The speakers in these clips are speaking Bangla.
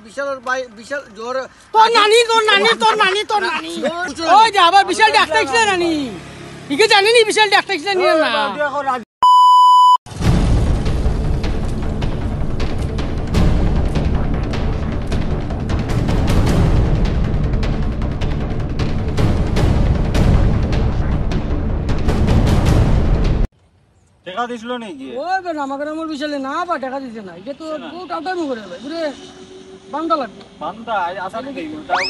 বিশাল ভাই বিশাল জোর তোর নানি ওই যে আবার বিশাল ডাক্তার ছিল নানি ঠিক আছে জানি নি বিশাল ডাক্তার ছিল নি না টাকা দিছিল নাকি ওই বেটা আমাকে আমার বিশালে না বা টাকা দিতে না এটা তো বহুত টাউটামি করে ভাই বুঝে বান্দা লাগবে বান্দা আসা নেই তাও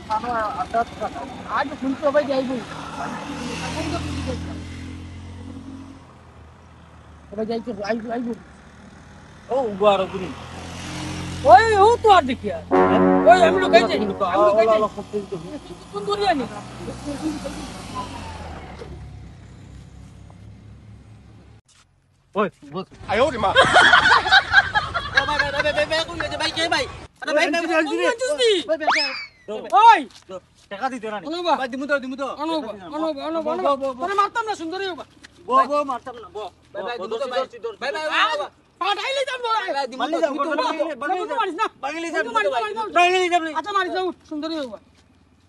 খানো আটা আজ শুনতে ভাই যাইবো ভাই যাইতে আইবো ও উবার গুনি ওই ও তো আর দেখিয়া ওই আমি লোক গাইছে কোন দূরে আনি ওই বস আয়ো রে মা ওই টাকা দিতে না অনুবা ভাই দিমু তো অনুবা তোরে মারতাম না সুন্দরী বাবা বো মারতাম না বো ভাই দিমু তো ভাই পাঠাইলে যাব ভাই দিমু তো মারিস না বাঙালি আচ্ছা মারিস না সুন্দরী বাবা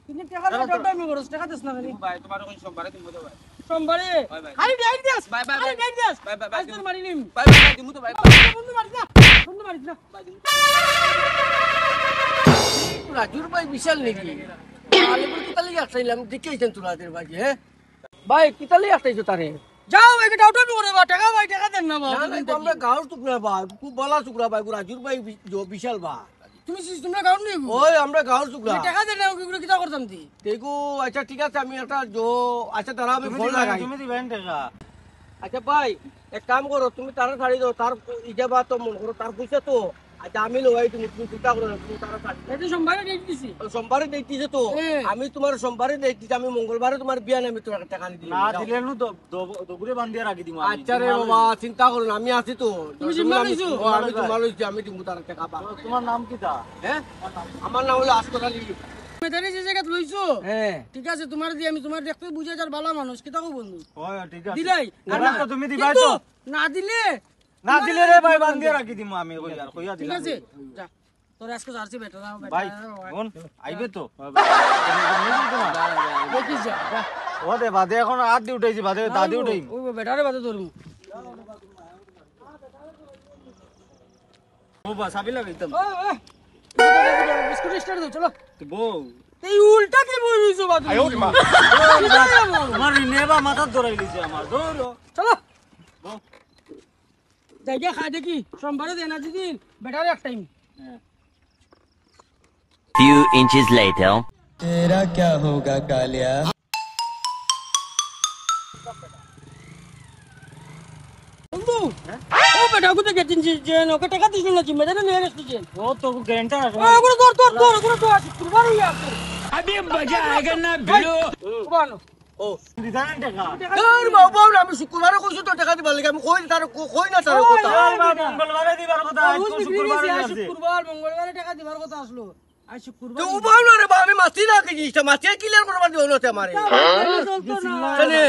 কিন্তু টাকা দাও আমি করছ টাকা দিস না ভাই তোমার কোন সোমবারে দিমু তো ভাই সোমবারে খালি ডাইট দিস খালি ডাইট দিস আজ তোর মারি নিম ভাই দিমু তো ভাই বন্ধু মারিস না রাজুর ভাই বিশাল নাকি আলিপুর কিতালি আসলাম দেখেছেন তোলাদের ভাই হ্যাঁ ভাই কিতালি আসতেছো তারে যাও একে ডাউট করে বা টাকা ভাই টাকা দেন না না না আমরা গাঁর টুকরা ভাই খুব বলা টুকরা ভাই রাজুর ভাই বিশাল ভাই তোমরা গাউন নি ওই আমরা গাঁর টুকরা টাকা দেন না কি কিতা করতাম দি দেখো আচ্ছা ঠিক আছে আমি একটা আচ্ছা তারা আমি ফোন লাগাই তুমি দিবেন টাকা আচ্ছা ভাই এক কাম করো তুমি তারা ছাড়ি দাও তার ইজাবা তো মন করো তার পয়সা তো আচ্ছা আমি লোয়াই তুমি চিন্তা করো না তুমি তারা ছাড়ি এই সোমবারে ডেট দিছি সোমবারে দেখতেছে তো আমি তোমার সোমবারে দেখতেছি আমি মঙ্গলবারে তোমার বিয়া আমি তোমার টাকা দিই না দিলে নু দগুরে বান্ধিয়া রাখি দিমু আচ্ছা রে বাবা চিন্তা করো না আমি আছি তো তুমি জিম্মা লইছো আমি তোমার লইছি আমি তুমি তার টাকা পাবো তোমার নাম কি তা হ্যাঁ আমার নাম হলো আস্তর আলী মেদারি যে জায়গা লইছো হ্যাঁ ঠিক আছে তোমার দি আমি তোমার দেখতে বুঝে যার ভালো মানুষ কিতা কো বন্ধু ওই ঠিক আছে দিলাই না তো তুমি দিবাই তো না দিলে রে ভাই বান্ধিয়া রাখি দিমু আমি কই আর কইয়া ঠিক দিলাম আছে যা তোর আজকে জার্সি বেটা না ভাই কোন আইবে তো দেখিস যা ও দে বাদে এখন আট দি উঠাইছি বাদে দাদি উঠাই ও বেটারে বাদে ধরমু ও বাস আবি লাগাইতাম ও বিস্কুট স্টার্ট দাও চলো বউ এই উল্টা কি বইছো বাদু আয়ো রে মা আমার নেবা মাথা ধরাই লিছে আমার ধরো চলো জায়গা খাই দেখি সোমবারে দেন আজ দিন বেটারে এক টাইম Few inches later. तेरा क्या होगा कालिया বন্ধু ও বেটা কোথা গেছিস যে ওকে টাকা দিছ না জিম্মে জানা নিয়ে গেছিস যে ও তো গ্যারান্টার আছে ও গুলো তোর তো আছে কুরবান হইয়া আছে আবে মজা আয়েগা না ভিড়ো কুরবানো ও দিদান টাকা আর বাবা আমি শুক্রবারে কইছো তো টাকা দিবার লাগে আমি কই তার কই না তার কথা মঙ্গলবারে দিবার কথা আজ তো শুক্রবারে আছে শুক্রবার মঙ্গলবারে টাকা দিবার কথা আসলো আজ শুক্রবার তো উবাও না রে বা আমি মাছি না কি জিনিসটা মাছি ক্লিয়ার করবার দিও না আমারে জানে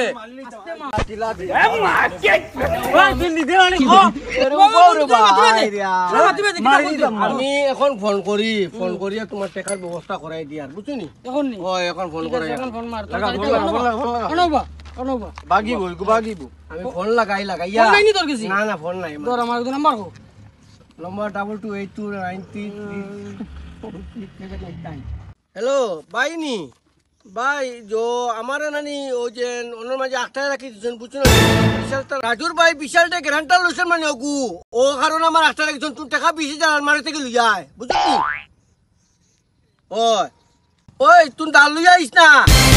উবাও রে বা আমি এখন ফোন করি তোমার টাকার ব্যবস্থা করাই দি আর বুঝছনি এখন নি ও এখন ফোন করে এখন ফোন মার অনবা বাগিব আমি ফোন লাগাইয়া ফোন নাই নি তোর কাছে না না ফোন নাই তোর আমার নাম্বার কো নম্বর 228293 हेलो भाई नी भाई जो हमारा नानी ओ जेन ओनर माजे आखटा राखी जन बुझनो विशाल राजूर भाई विशाल टे ग्रांटार लुसन माने ओगु ओ कारण আমার আখটা রাখি জন তুই টাকা 20000 আলমারি থেকে লইয়ায় বুঝলি ওই ওই তুই ডাল লইয়াইস না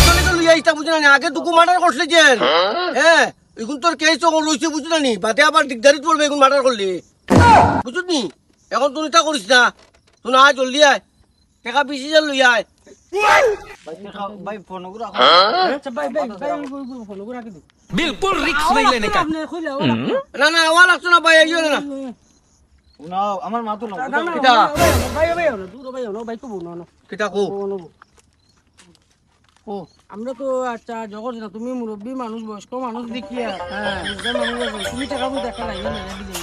তোলে তো লইয়াইস না বুঝনা আগে দুকু মার্ডার করছলি যেন হ্যাঁ এখন তোর কেস তো লইছে বুঝনা নি বাদে আবার দিগদারি পড়বে এখন মার্ডার করলি বুঝলি এখন তুই তা করিস না তুই না জলদি আয় টাকা 20000 লই আয় ভাই ফোন করে আচ্ছা ভাই ফোন করে রাখি बिल्कुल रिक्स नहीं लेने का আপনি কইলা না না ওয়া লাগছ না ভাই আইও না না আমার মা তো না কিটা ভাই দূর ভাই ভাই কো না কিটা কো ও আমরা তো আচ্ছা জগৎ না তুমি মুরব্বী মানুষ বয়স্ক মানুষ দেখিয়া বুঝতে মানুষ আছে। তুমি টাকা পয়সা একটা লাইনে লইয়া দিলে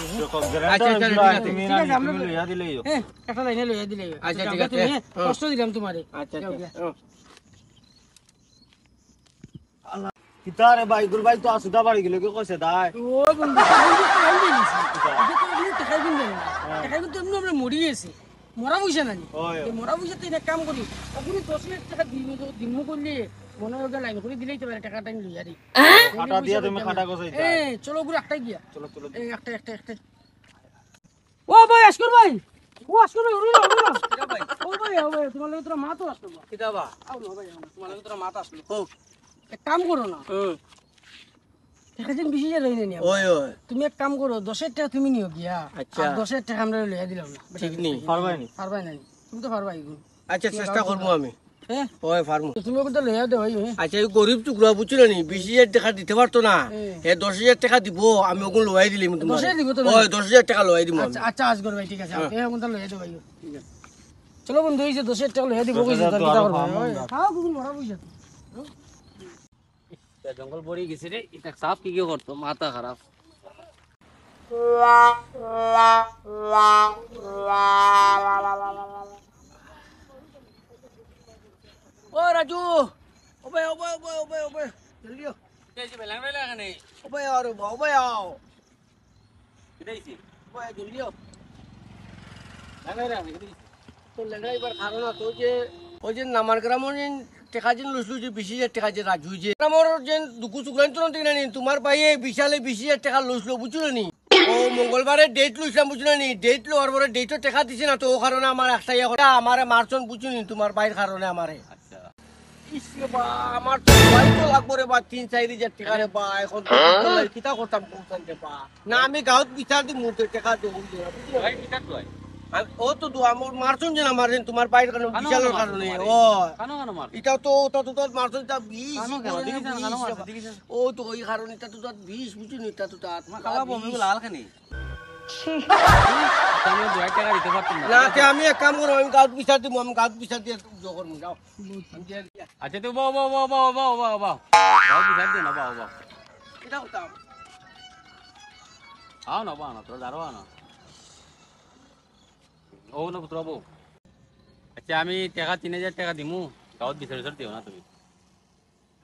আচ্ছা, আচ্ছা, ঠিক আছে। তুমি ঠিক আছে, আমরা তুমি লইয়া দিলেই হ্যাঁ একটা লাইনে লইয়া দিলে আচ্ছা, ঠিক আছে। তুমি কষ্ট দিলাম তোমারে আচ্ছা যাও গিয়া। কিতারে ভাই গুল ভাই তো আসুদা বাড়ি গেল কি কইছে দাই ও বন্ধু টাকা দিয়েছি টাকা দিন টাকা কিন্তু এমনি আমরা মরি গেছি মরা পয়সা নাই ওই এই মরা পয়সা তো এক কাম করি আপনি 10 লাখ টাকা দিমু করলে মনে হয় লাইন করে দিলেই তো টাকাটা লইয়া দি খাটা দিয়া তুমি খাটা কইছে চলো গুলো একটাই গিয়া চলো চলো এই একটা ও ভাই আশকুর ভাই ও আশকুর ভাই উড়ো ও ভাই তোমার লাগে তোরা মা তো আসলো কিতাবা আও না ভাই তোমার লাগে তোরা মা তো আসলো ও এক কাম করো না টাকা দিন বেশি যা রইনি ওই ওই তুমি এক কাম করো 10 টাকা তুমি নিও গিয়া আচ্ছা। আর 10 টাকা আমরা লইয়া দিলাম না ঠিক নেই পারবাই নি পারবাই না তুমি তো পারবাই আচ্ছা চেষ্টা করবো আমি হ্যাঁ ওই ফার্মু তুমি কিন্তু লইয়া দেও হ্যাঁ আচ্ছা এই গরিব টুকরা বুঝছিল নি 20,000 টাকা দিতে পারতো না হে 10,000 টাকা দিব আমি ওগুলো লোয়াই দিলাম তোমার 10,000 দিব তো? ওই 10,000 টাকা লোয়াই দিব আচ্ছা আচ্ছা আজ করো ভাই ঠিক আছে হ্যাঁ কোনটা লইয়া দেও ভাই ঠিক আছে চলো বন্ধু এই যে 10 টাকা লইয়া দিব কইছি তার কিটা করব খাও গুগল মরা পয়সা জঙ্গল পড়ে গেছে রে এটা সাপ কি করতো মাথা খারাপ ও রাজু ওবে ওবে ওবে ওবে ওবে জলদি আও কেসে বেলাং বেলা এখানে ওবে আও রে ওবে আও কিদাইছি ওবে জলদি আও লাগাই রা কিদাইছি তো লেগা এবার খারো না তো যে ওই যে নামার গ্রামের যে টাকা যেন লইছিল যে 20,000 টাকা যে রাজু যে গ্রামের যে দুকু চুকলান তো ঠিক না নি তোমার ভাইয়ে বিশালে 20,000 টাকা লইছিল বুঝছো নি ও মঙ্গলবারে ডেট লইছিলাম বুঝছো নি ডেট লোয়ার পরে ডেটও টাকা দিছে না তো ও কারণে আমার একটাই আমারে মারছন বুঝছো নি তোমার ভাইয়ের কারণে আমারে আচ্ছা ইস রে বা আমার তো ভাই তো লাগবো রে বা 3-4,000 টাকা রে বা এখন তো কিতা করতাম পৌঁছান রে বা না আমি গাঁত বিচার দি মুতে টাকা দেবো ভাই কিটা কই ও তো আমার মারছন যে না মারছেন তোমার বাইরের কারণে বিশালের কারণে ও কানো কানো মার এটা তো ওটা তো তোর মারছন তা 20 কানো কেন দেখিছেন কানো মার দেখিছেন ও তো ওই কারণে এটা তো তোর 20 বুঝুন এটা তো তার খাওয়া বমি লাল খানি আমি 2 টাকা দিতে পারতাম না তে আমি এক কাম করব আমি গাঁত বিচার দিব আমি গাঁত বিচার দিয়ে জোগাড় করব যাও আচ্ছা তুই বাও বাও বাও বাও বাও বাও বাও বাও বিজার দে না বাও বাও এটা করতাম আও না বাও না তোর দাঁড়াও না ও না পুত্র বাবু আচ্ছা আমি টাকা 3,000 টাকা দিমু গাঁত বিচার দিও না তুমি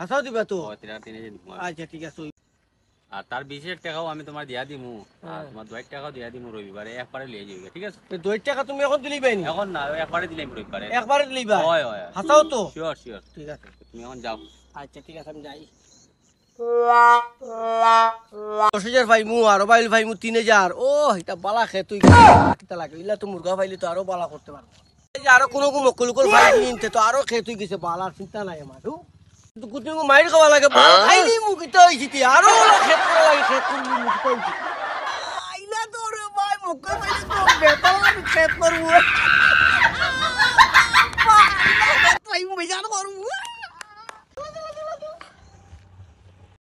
আসাও দিবা তো ও 3,000 দিমু আচ্ছা ঠিক আছে আর তার 20,000 টাকাও আমি তোমার দিয়া দিমু আর তোমার 2 টাকাও দিয়া দিমু রবিবারে একবারে লিয়ে যাইবে ঠিক আছে 2 টাকা তুমি এখন দিলি বাইনি এখন না একবারে দিলাম রবিবারে একবারে দিলিবা হয় হয় হাসাও তো শিওর শিওর ঠিক আছে তুমি এখন যাও আচ্ছা ঠিক আছে আমি যাই 10,000 ভাইমু আরো বাইল ভাইমু 3,000 ও এটা বালা খে তুই কিতা লাগে ইলা তো মুরগা পাইলে তো আরো বালা করতে পারবো এই যে আরো কোনো মকল কল ভাই নিতে তো আরো খে তুই গেছে বালা চিন্তা নাই আমার তো কুতুমু মাইর খাওয়া লাগে খাইলি মু কিতা হইছি আরো খেত করা লাগে খেত করলি মু কিতা হইছি আইলা তো রে ভাই মকল পাইলে তো বেতন খেত করবো